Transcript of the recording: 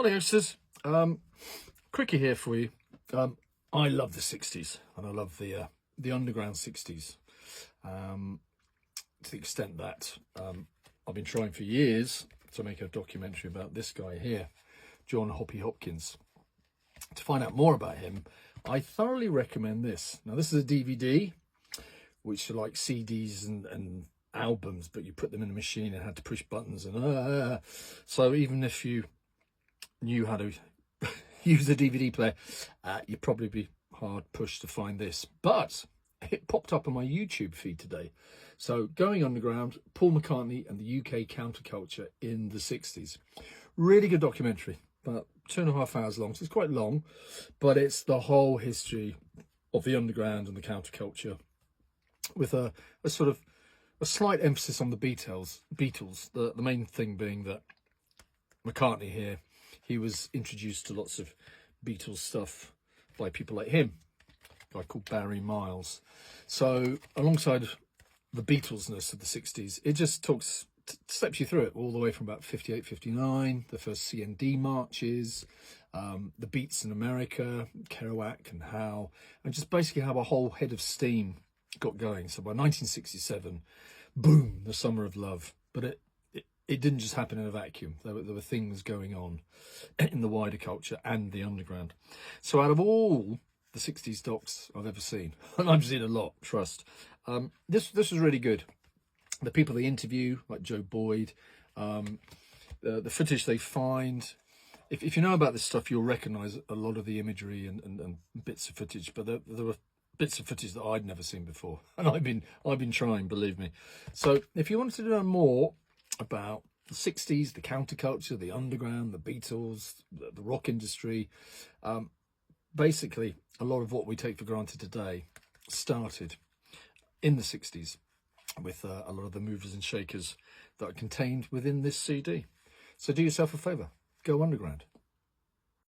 Hello, youngsters. Quickie here for you. I love the 60s, and I love the underground 60s. To the extent that I've been trying for years to make a documentary about this guy here, John Hoppy Hopkins. To find out more about him, I thoroughly recommend this. Now, this is a DVD, which are like CDs and albums, but you put them in a machine and had to push buttons. And so even if you knew how to use a DVD player, you'd probably be hard pushed to find this. But it popped up on my YouTube feed today. So Going Underground, Paul McCartney and the UK counterculture in the 60s. Really good documentary, about 2.5 hours long. So it's quite long, but it's the whole history of the underground and the counterculture with a sort of a slight emphasis on the Beatles. The main thing being that McCartney here, he was introduced to lots of Beatles stuff by people like him, a guy called Barry Miles. So alongside the Beatlesness of the 60s, it just steps you through it all the way from about 58, 59, the first CND marches, the beats in America, Kerouac and Howe, and just basically how a whole head of steam got going. So by 1967, boom, the summer of love. But it didn't just happen in a vacuum. There were things going on in the wider culture and the underground. So out of all the 60s docs I've ever seen, and I've seen a lot, trust, this was really good. The people they interview, like Joe Boyd, the footage they find. If you know about this stuff, you'll recognise a lot of the imagery and bits of footage. But there were bits of footage that I'd never seen before, and I've been trying, believe me. So if you wanted to know more about the 60s, the counterculture, the underground, the Beatles, the rock industry, basically a lot of what we take for granted today started in the 60s with a lot of the movers and shakers that are contained within this CD. So do yourself a favour, go underground.